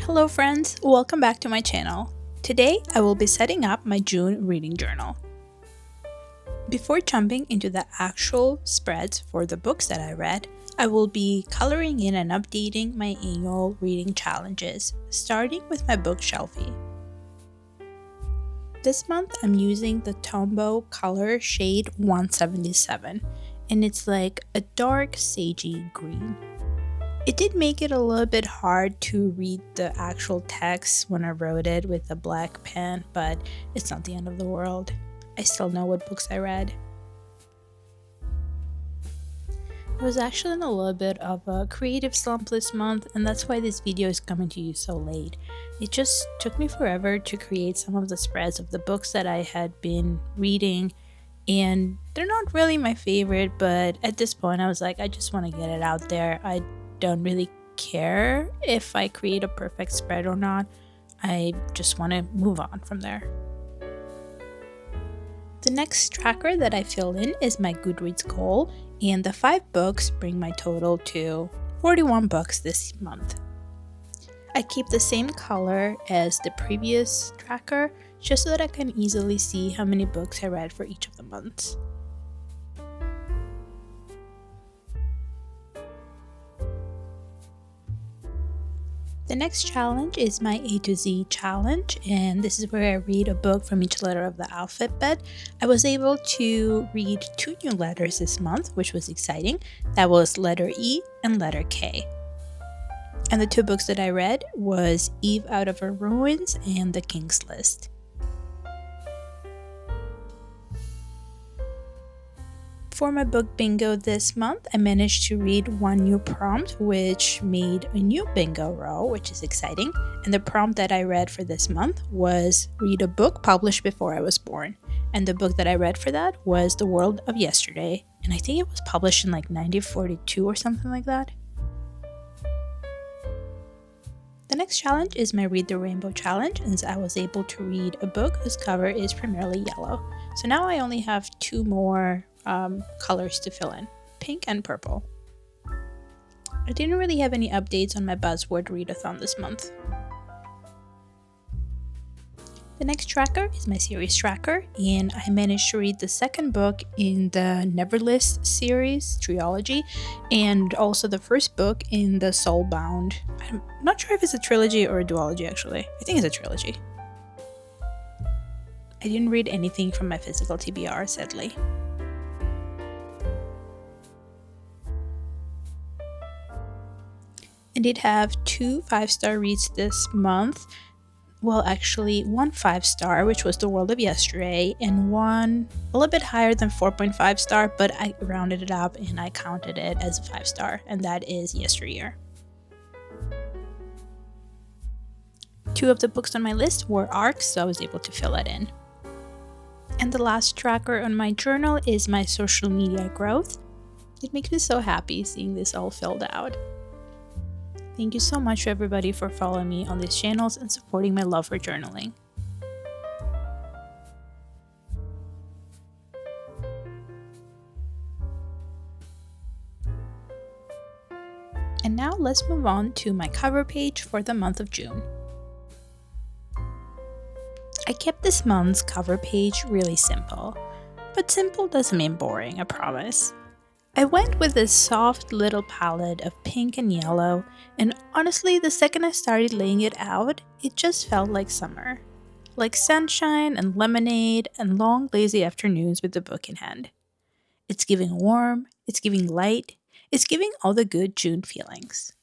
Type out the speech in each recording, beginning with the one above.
Hello friends, welcome back to my channel. Today I will be setting up my June reading journal. Before jumping into the actual spreads for the books that I read, I will be coloring in and updating my annual reading challenges, starting with my bookshelfie. This month I'm using the Tombow color shade 177, and it's like a dark sagey green. It did make it a little bit hard to read the actual text when I wrote it with a black pen, but it's not the end of the world. I still know what books I read. I was actually in a little bit of a creative slump this month, and that's why this video is coming to you so late. It just took me forever to create some of the spreads of the books that I had been reading, and they're not really my favorite, but at this point I was like, I just want to get it out there. I don't really care if I create a perfect spread or not. I just want to move on from there. The next tracker that I fill in is my Goodreads goal, and the 5 books bring my total to 41 books this month. I keep the same color as the previous tracker just so that I can easily see how many books I read for each of the months. The next challenge is my A to Z challenge, and this is where I read a book from each letter of the alphabet. I was able to read 2 new letters this month, which was exciting. That was letter E and letter K. And the 2 books that I read was Eve Out of Her Ruins and The King's List. For my book bingo this month, I managed to read 1 new prompt, which made a new bingo row, which is exciting. And the prompt that I read for this month was read a book published before I was born. And the book that I read for that was The World of Yesterday. And I think it was published in like 1942 or something like that. The next challenge is my Read the Rainbow challenge, and I was able to read a book whose cover is primarily yellow. So now I only have 2 more colors to fill in, pink and purple. I didn't really have any updates on my buzzword readathon this month. The next tracker is my series tracker, and I managed to read the 2nd book in the Neverlist series trilogy, and also the 1st book in the Soulbound. I'm not sure if it's a trilogy or a duology actually. I think it's a trilogy. I didn't read anything from my physical TBR, sadly. I did have 2 5-star reads this month. Well, actually 1 5-star, which was The World of Yesterday, and 1 a little bit higher than 4.5 star, but I rounded it up and I counted it as a 5-star, and that is Yesteryear. 2 of the books on my list were ARCs, so I was able to fill it in. And the last tracker on my journal is my social media growth. It makes me so happy seeing this all filled out. Thank you so much to everybody for following me on these channels and supporting my love for journaling. And now let's move on to my cover page for the month of June. I kept this month's cover page really simple, but simple doesn't mean boring, I promise. I went with this soft little palette of pink and yellow, and honestly, the second I started laying it out, it just felt like summer. Like sunshine and lemonade and long lazy afternoons with the book in hand. It's giving warm, it's giving light, it's giving all the good June feelings.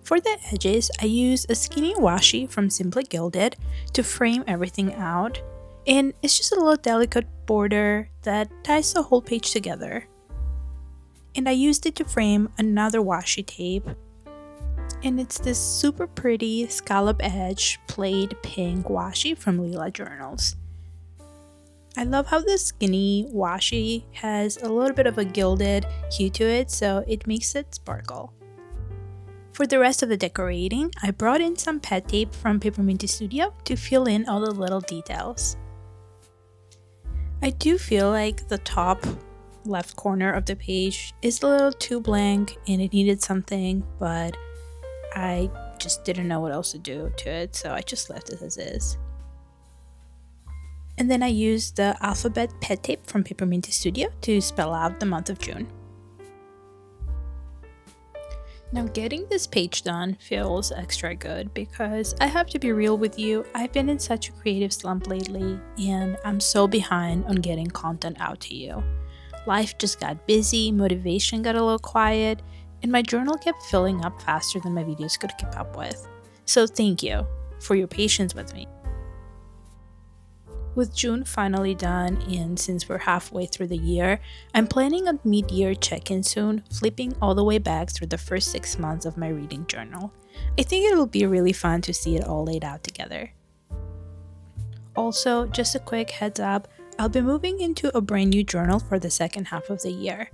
For the edges, I used a skinny washi from Simply Gilded to frame everything out. And it's just a little delicate border that ties the whole page together. And I used it to frame another washi tape. And it's this super pretty scallop edge plaid pink washi from Lila Journals. I love how the skinny washi has a little bit of a gilded hue to it, so it makes it sparkle. For the rest of the decorating, I brought in some pet tape from Paperminty Studio to fill in all the little details. I do feel like the top left corner of the page is a little too blank and it needed something, but I just didn't know what else to do to it, so I just left it as is. And then I used the alphabet pet tape from Peppermint Studio to spell out the month of June. Now getting this page done feels extra good because I have to be real with you, I've been in such a creative slump lately and I'm so behind on getting content out to you. Life just got busy, motivation got a little quiet, and my journal kept filling up faster than my videos could keep up with. So thank you for your patience with me. With June finally done, and since we're halfway through the year, I'm planning a mid-year check-in soon, flipping all the way back through the first 6 months of my reading journal. I think it'll be really fun to see it all laid out together. Also, just a quick heads up, I'll be moving into a brand new journal for the second half of the year.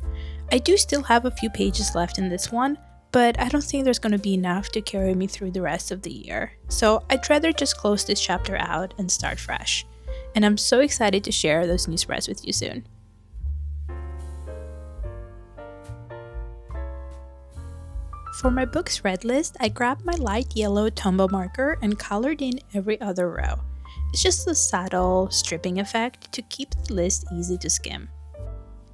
I do still have a few pages left in this one, but I don't think there's going to be enough to carry me through the rest of the year. So I'd rather just close this chapter out and start fresh. And I'm so excited to share those new spreads with you soon. For my books read list, I grabbed my light yellow Tombow marker and colored in every other row. It's just a subtle stripping effect to keep the list easy to skim.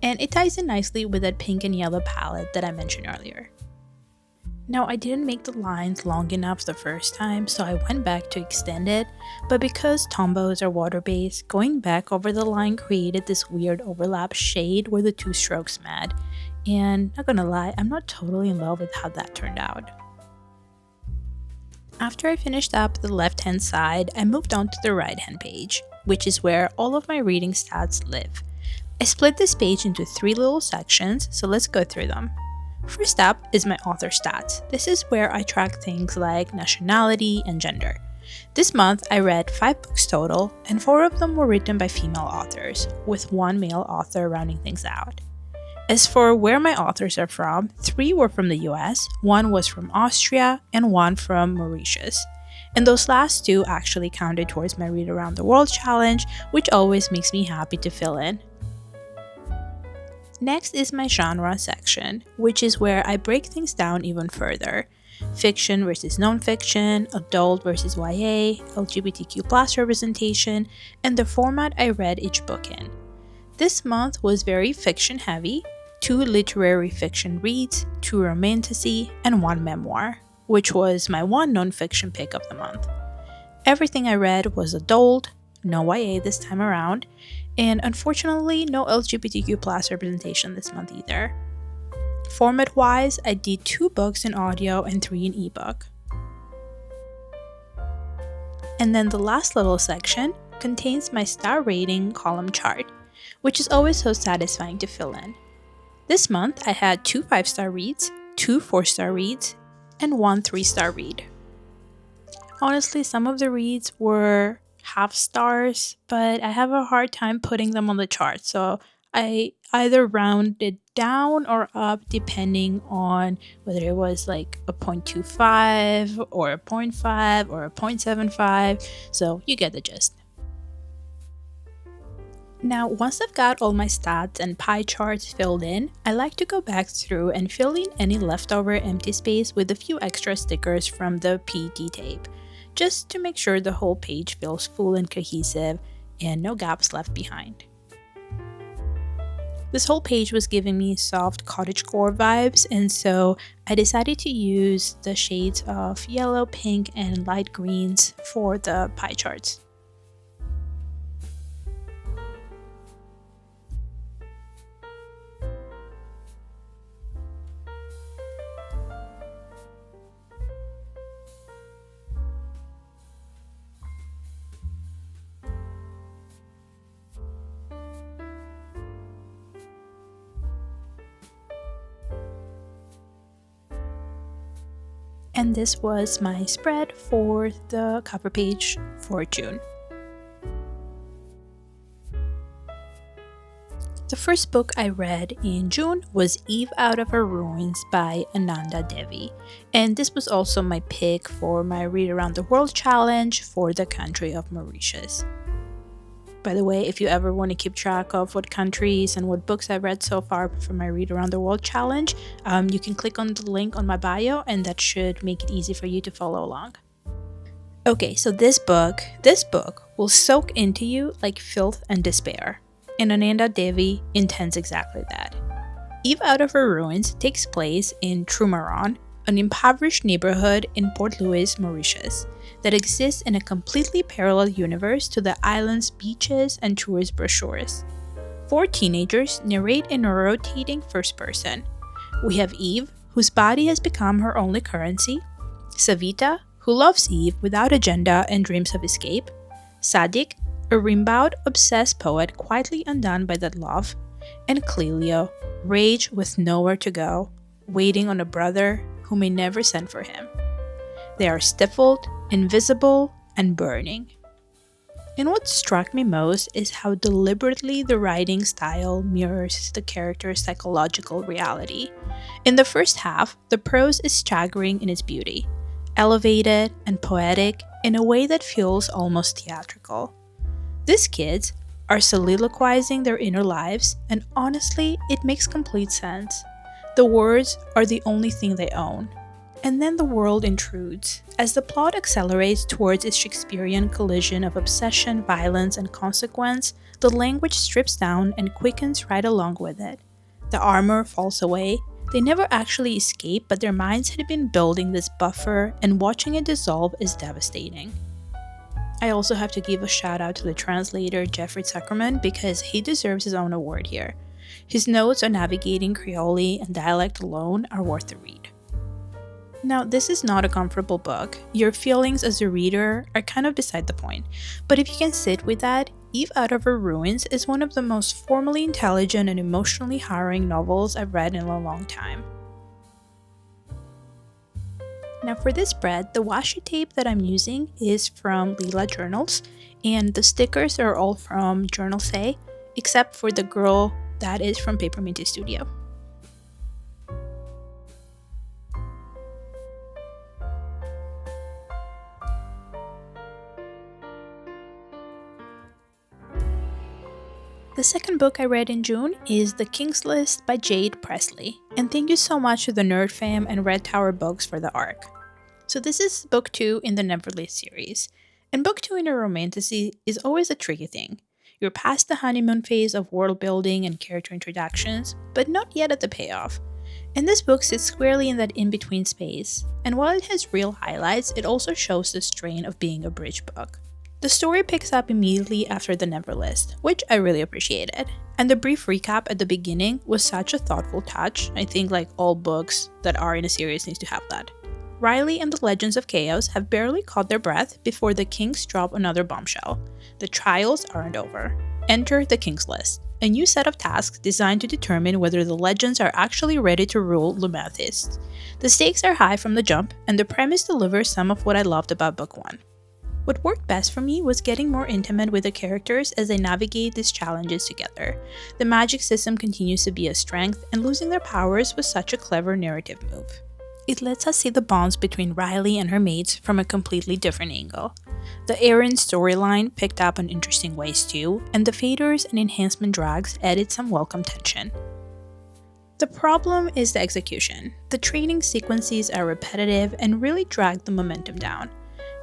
And it ties in nicely with that pink and yellow palette that I mentioned earlier. Now, I didn't make the lines long enough the first time, so I went back to extend it, but because Tombows are water-based, going back over the line created this weird overlap shade where the two strokes met, and not gonna lie, I'm not totally in love with how that turned out. After I finished up the left-hand side, I moved on to the right-hand page, which is where all of my reading stats live. I split this page into 3 little sections, so let's go through them. First up is my author stats. This is where I track things like nationality and gender. This month I read 5 books total, and 4 of them were written by female authors, with 1 male author rounding things out. As for where my authors are from, 3 were from the US, 1 was from Austria, and 1 from Mauritius. And those last 2 actually counted towards my Read Around the World challenge, which always makes me happy to fill in. Next is my genre section, which is where I break things down even further. Fiction versus non-fiction, adult versus YA, LGBTQ+ representation, and the format I read each book in. This month was very fiction heavy, 2 literary fiction reads, 2 romantasy, and 1 memoir, which was my 1 non-fiction pick of the month. Everything I read was adult, no YA this time around, and unfortunately no LGBTQ+ representation this month either. Format-wise, I did 2 books in audio and 3 in ebook. And then the last little section contains my star rating column chart, which is always so satisfying to fill in. This month I had 2 5-star reads, 2 4-star reads, and 1 3-star read. Honestly, some of the reads were half stars, but I have a hard time putting them on the chart, so I either rounded down or up depending on whether it was like a 0.25 or a 0.5 or a 0.75, so you get the gist. Now, once I've got all my stats and pie charts filled in, I like to go back through and fill in any leftover empty space with a few extra stickers from the PET tape, just to make sure the whole page feels full and cohesive and no gaps left behind. This whole page was giving me soft cottagecore vibes, and so I decided to use the shades of yellow, pink, and light greens for the pie charts. And this was my spread for the cover page for June. The first book I read in June was Eve Out of Her Ruins by Ananda Devi, and this was also my pick for my Read Around the World challenge for the country of Mauritius. By the way, if you ever want to keep track of what countries and what books I've read so far for my Read Around the World challenge, you can click on the link on my bio, and that should make it easy for you to follow along. Okay, so this book will soak into you like filth and despair. And Ananda Devi intends exactly that. Eve Out of Her Ruins takes place in Trumaron, an impoverished neighborhood in Port Louis, Mauritius, that exists in a completely parallel universe to the island's beaches and tourist brochures. 4 teenagers narrate in a rotating first person. We have Eve, whose body has become her only currency, Savita, who loves Eve without agenda and dreams of escape, Sadik, a rimbaud, obsessed poet quietly undone by that love, and Clelio, rage with nowhere to go, waiting on a brother who may never send for him. They are stifled, invisible, and burning. And what struck me most is how deliberately the writing style mirrors the character's psychological reality. In the first half, the prose is staggering in its beauty, elevated and poetic in a way that feels almost theatrical. These kids are soliloquizing their inner lives, and honestly, it makes complete sense. The words are the only thing they own. And then the world intrudes. As the plot accelerates towards its Shakespearean collision of obsession, violence, and consequence, the language strips down and quickens right along with it. The armor falls away. They never actually escape, but their minds had been building this buffer, and watching it dissolve is devastating. I also have to give a shout out to the translator Jeffrey Zuckerman because he deserves his own award here. His notes on navigating Creole and dialect alone are worth the read. Now, this is not a comfortable book. Your feelings as a reader are kind of beside the point, but if you can sit with that, Eve Out of Her Ruins is one of the most formally intelligent and emotionally harrowing novels I've read in a long time. Now for this spread, the washi tape that I'm using is from Leela Journals, and the stickers are all from Journal Say, except for the girl that is from Paperminty Studio. The second book I read in June is The King's List by Jade Presley, and thank you so much to the Nerd Fam and Red Tower Books for the arc. So this is book 2 in the Neverland series, and book 2 in a romantasy is always a tricky thing. You're past the honeymoon phase of world building and character introductions, but not yet at the payoff. And this book sits squarely in that in-between space, and while it has real highlights, it also shows the strain of being a bridge book. The story picks up immediately after the Neverlist, which I really appreciated. And the brief recap at the beginning was such a thoughtful touch. I think like all books that are in a series needs to have that. Riley and the Legends of Chaos have barely caught their breath before the Kings drop another bombshell. The trials aren't over. Enter the King's List, a new set of tasks designed to determine whether the Legends are actually ready to rule Lumathis. The stakes are high from the jump, and the premise delivers some of what I loved about Book 1. What worked best for me was getting more intimate with the characters as they navigate these challenges together. The magic system continues to be a strength, and losing their powers was such a clever narrative move. It lets us see the bonds between Riley and her mates from a completely different angle. The Erin storyline picked up in interesting ways too, and the faders and enhancement drags added some welcome tension. The problem is the execution. The training sequences are repetitive and really drag the momentum down.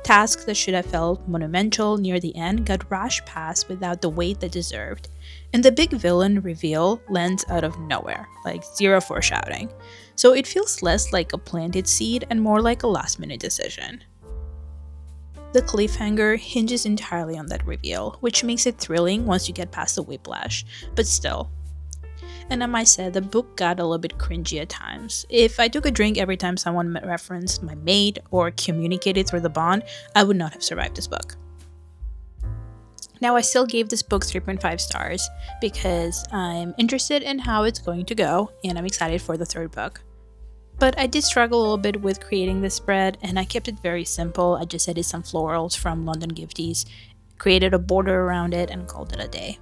Tasks that should have felt monumental near the end got rushed past without the weight they deserved, and the big villain reveal lands out of nowhere, like zero foreshadowing. So it feels less like a planted seed and more like a last-minute decision. The cliffhanger hinges entirely on that reveal, which makes it thrilling once you get past the whiplash, but still. And I might say the book got a little bit cringy at times. If I took a drink every time someone referenced my mate or communicated through the bond, I would not have survived this book. Now I still gave this book 3.5 stars because I'm interested in how it's going to go and I'm excited for the third book. But I did struggle a little bit with creating this spread and I kept it very simple. I just added some florals from London Gifties, created a border around it and called it a day.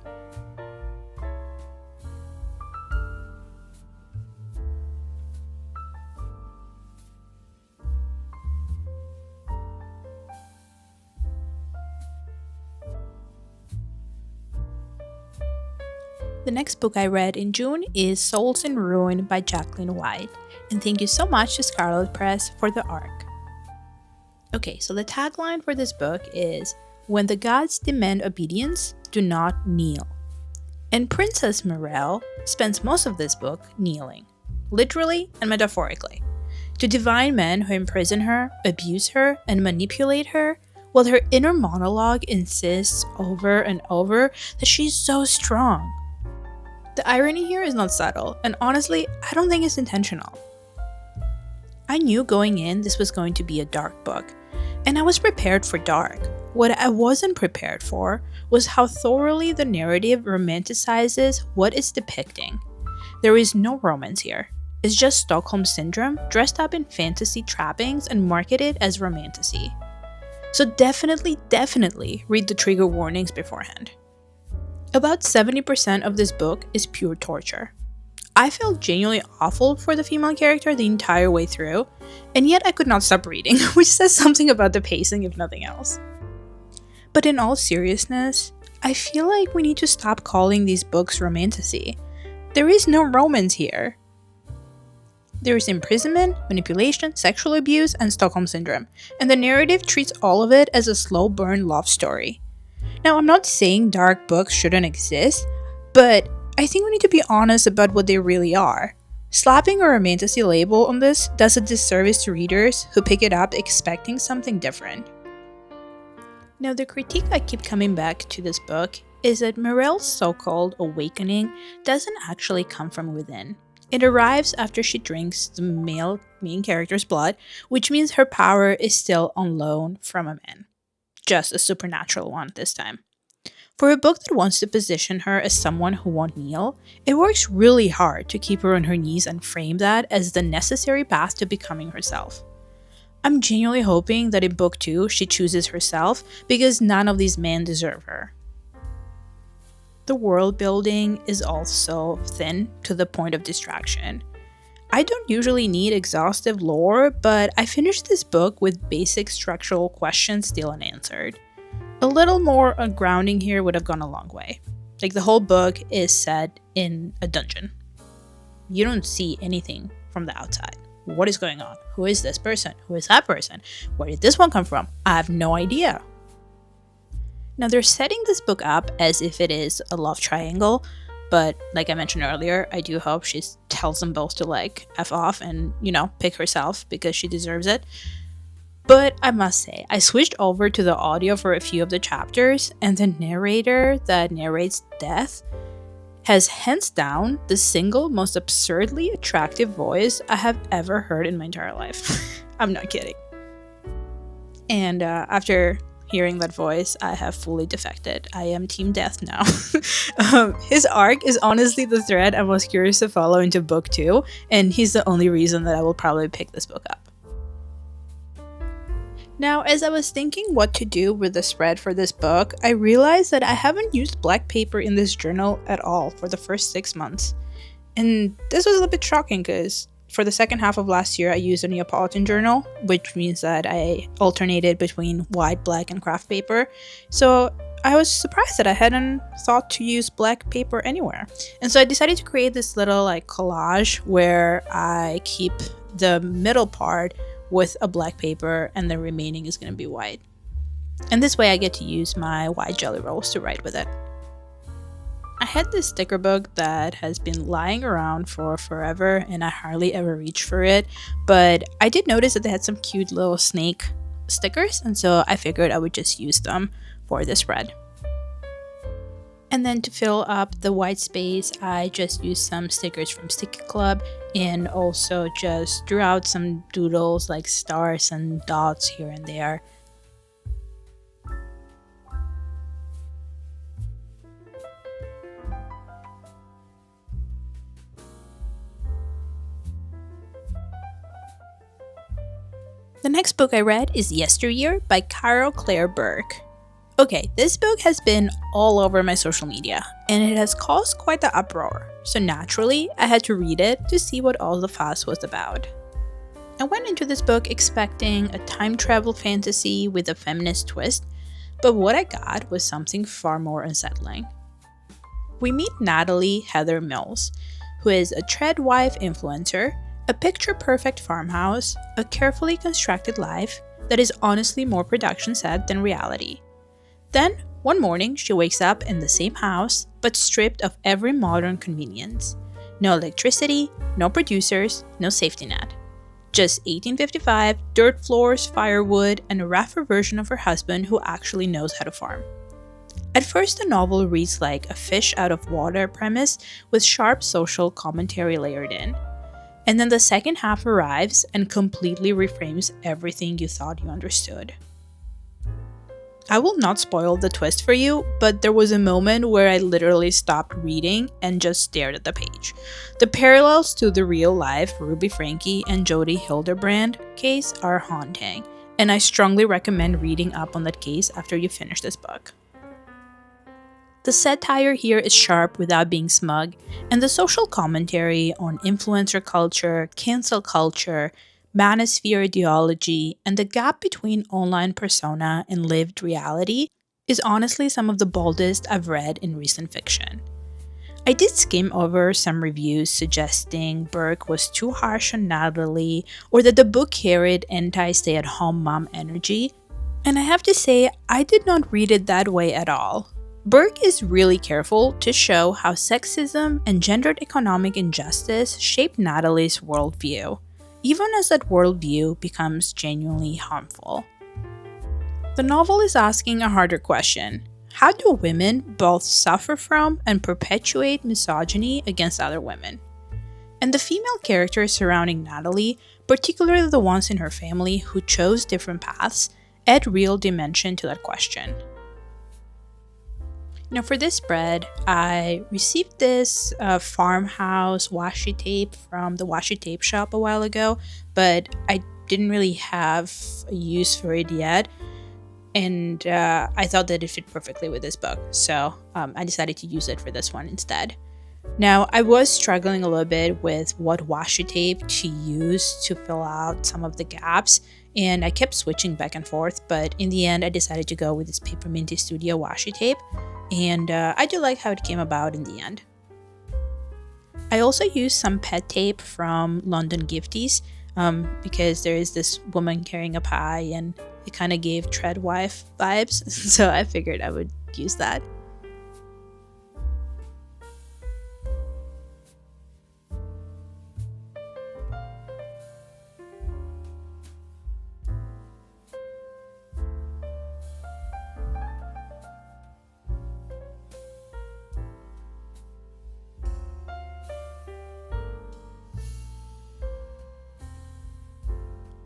The next book I read in June is Souls in Ruin by Jacqueline White, and thank you so much to Scarlet Press for the arc. Okay, so the tagline for this book is, "When the gods demand obedience, do not kneel." And Princess Morel spends most of this book kneeling, literally and metaphorically, to divine men who imprison her, abuse her, and manipulate her, while her inner monologue insists over and over that she's so strong. The irony here is not subtle, and honestly, I don't think it's intentional. I knew going in this was going to be a dark book, and I was prepared for dark. What I wasn't prepared for was how thoroughly the narrative romanticizes what it's depicting. There is no romance here. It's just Stockholm Syndrome dressed up in fantasy trappings and marketed as romantasy. So definitely read the trigger warnings beforehand. About 70% of this book is pure torture. I felt genuinely awful for the female character the entire way through, and yet I could not stop reading, which says something about the pacing if nothing else. But in all seriousness, I feel like we need to stop calling these books romantasy. There is no romance here. There is imprisonment, manipulation, sexual abuse, and Stockholm Syndrome, and the narrative treats all of it as a slow burn love story. Now, I'm not saying dark books shouldn't exist, but I think we need to be honest about what they really are. Slapping a romantasy label on this does a disservice to readers who pick it up expecting something different. Now, the critique I keep coming back to this book is that Morel's so-called awakening doesn't actually come from within. It arrives after she drinks the male main character's blood, which means her power is still on loan from a man. Just a supernatural one this time. For a book that wants to position her as someone who won't kneel, it works really hard to keep her on her knees and frame that as the necessary path to becoming herself. I'm genuinely hoping that in book 2 she chooses herself, because none of these men deserve her. The world building is also thin to the point of distraction. I don't usually need exhaustive lore, but I finished this book with basic structural questions still unanswered. A little more grounding here would have gone a long way. Like, the whole book is set in a dungeon. You don't see anything from the outside. What is going on? Who is this person? Who is that person? Where did this one come from? I have no idea. Now, they're setting this book up as if it is a love triangle, but like I mentioned earlier, I do hope she tells them both to F off and, pick herself because she deserves it. But I must say, I switched over to the audio for a few of the chapters, and the narrator that narrates death has hands down the single most absurdly attractive voice I have ever heard in my entire life. I'm not kidding. And after hearing that voice, I have fully defected. I am Team Death now. His arc is honestly the thread I'm most curious to follow into book 2, and he's the only reason that I will probably pick this book up. Now, as I was thinking what to do with the spread for this book, I realized that I haven't used black paper in this journal at all for the first 6 months. And this was a little bit shocking because for the second half of last year, I used a Neapolitan journal, which means that I alternated between white, black, and craft paper. So I was surprised that I hadn't thought to use black paper anywhere. And so I decided to create this little collage where I keep the middle part with a black paper and the remaining is going to be white. And this way I get to use my white jelly rolls to write with it. I had this sticker book that has been lying around for forever and I hardly ever reach for it, but I did notice that they had some cute little snake stickers, and so I figured I would just use them for this spread. And then to fill up the white space, I just used some stickers from Sticky Club and also just drew out some doodles like stars and dots here and there. The next book I read is Yesteryear by Carol Claire Burke. Okay, this book has been all over my social media, and it has caused quite the uproar, so naturally, I had to read it to see what all the fuss was about. I went into this book expecting a time travel fantasy with a feminist twist, but what I got was something far more unsettling. we meet Natalie Heather Mills, who is a treadwife influencer, a picture-perfect farmhouse, a carefully constructed life that is honestly more production set than reality. Then, one morning, she wakes up in the same house, but stripped of every modern convenience. No electricity, no producers, no safety net. Just 1855, dirt floors, firewood, and a rougher version of her husband who actually knows how to farm. At first, the novel reads like a fish out of water premise with sharp social commentary layered in. And then the second half arrives and completely reframes everything you thought you understood. I will not spoil the twist for you, but there was a moment where I literally stopped reading and just stared at the page. The parallels to the real-life Ruby Franke and Jodi Hildebrand case are haunting, and I strongly recommend reading up on that case after you finish this book. The satire here is sharp without being smug, and the social commentary on influencer culture, cancel culture, manosphere ideology, and the gap between online persona and lived reality is honestly some of the boldest I've read in recent fiction. I did skim over some reviews suggesting Burke was too harsh on Natalie or that the book carried anti-stay-at-home mom energy, and I have to say I did not read it that way at all. Burke is really careful to show how sexism and gendered economic injustice shaped Natalie's worldview, even as that worldview becomes genuinely harmful. The novel is asking a harder question. How do women both suffer from and perpetuate misogyny against other women? And the female characters surrounding Natalie, particularly the ones in her family who chose different paths, add real dimension to that question. Now for this spread, I received this farmhouse washi tape from the washi tape shop a while ago, but I didn't really have a use for it yet, and I thought that it fit perfectly with this book, so I decided to use it for this one instead. Now, I was struggling a little bit with what washi tape to use to fill out some of the gaps, and I kept switching back and forth, but in the end I decided to go with this Paperminty Studio washi tape, and I do like how it came about in the end. I also used some pet tape from London Gifties because there is this woman carrying a pie and it kind of gave treadwife vibes, so I figured I would use that.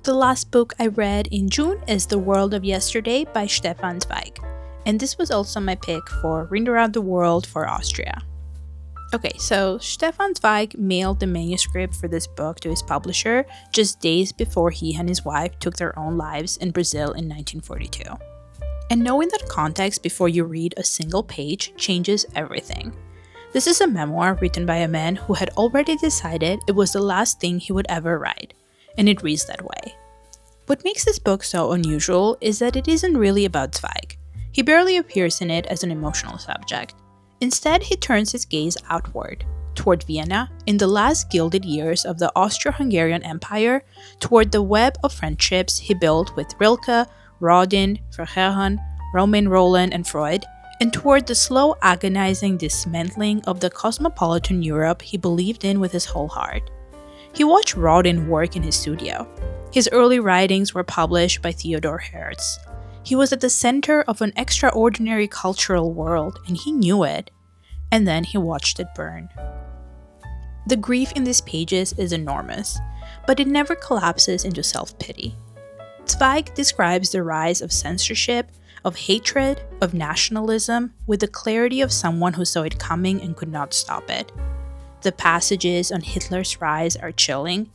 The last book I read in June is The World of Yesterday by Stefan Zweig, and this was also my pick for Read Around the World for Austria. Okay, so Stefan Zweig mailed the manuscript for this book to his publisher just days before he and his wife took their own lives in Brazil in 1942. And knowing that context before you read a single page changes everything. This is a memoir written by a man who had already decided it was the last thing he would ever write, and it reads that way. What makes this book so unusual is that it isn't really about Zweig. He barely appears in it as an emotional subject. Instead, he turns his gaze outward, toward Vienna, in the last gilded years of the Austro-Hungarian Empire, toward the web of friendships he built with Rilke, Rodin, Verhaeren, Romain Rolland, and Freud, and toward the slow, agonizing dismantling of the cosmopolitan Europe he believed in with his whole heart. He watched Rodin work in his studio. His early writings were published by Theodor Herz. He was at the center of an extraordinary cultural world, and he knew it. And then he watched it burn. The grief in these pages is enormous, but it never collapses into self-pity. Zweig describes the rise of censorship, of hatred, of nationalism, with the clarity of someone who saw it coming and could not stop it. The passages on Hitler's rise are chilling.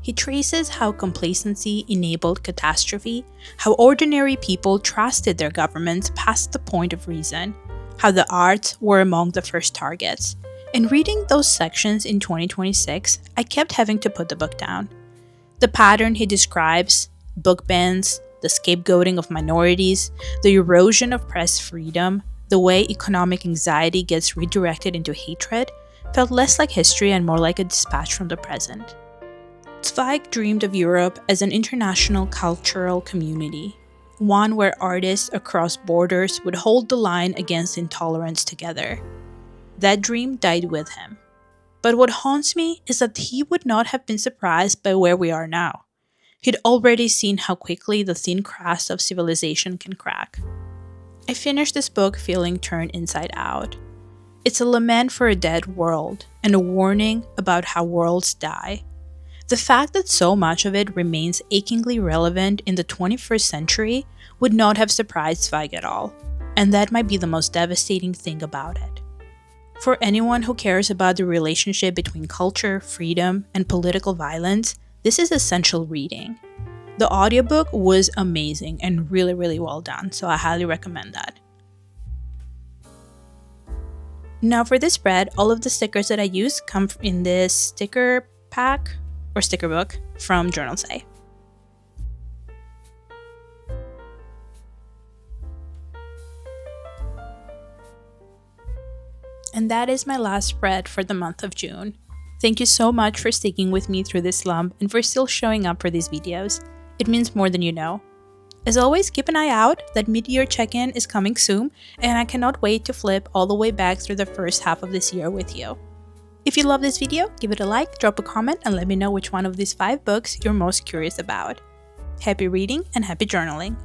He traces how complacency enabled catastrophe, how ordinary people trusted their governments past the point of reason, how the arts were among the first targets. And reading those sections in 2026, I kept having to put the book down. The pattern he describes, book bans, the scapegoating of minorities, the erosion of press freedom, the way economic anxiety gets redirected into hatred, felt less like history and more like a dispatch from the present. Zweig dreamed of Europe as an international cultural community, one where artists across borders would hold the line against intolerance together. That dream died with him. But what haunts me is that he would not have been surprised by where we are now. He'd already seen how quickly the thin crust of civilization can crack. I finished this book feeling turned inside out. It's a lament for a dead world and a warning about how worlds die. The fact that so much of it remains achingly relevant in the 21st century would not have surprised Zweig at all, and that might be the most devastating thing about it. For anyone who cares about the relationship between culture, freedom, and political violence, this is essential reading. The audiobook was amazing and really, really well done, so I highly recommend that. Now for this spread, all of the stickers that I use come in this sticker pack or sticker book from Journal Say. And that is my last spread for the month of June. Thank you so much for sticking with me through this slump and for still showing up for these videos. It means more than you know. As always, keep an eye out, that mid-year check-in is coming soon, and I cannot wait to flip all the way back through the first half of this year with you. If you love this video, give it a like, drop a comment, and let me know which one of these 5 books you're most curious about. Happy reading and happy journaling!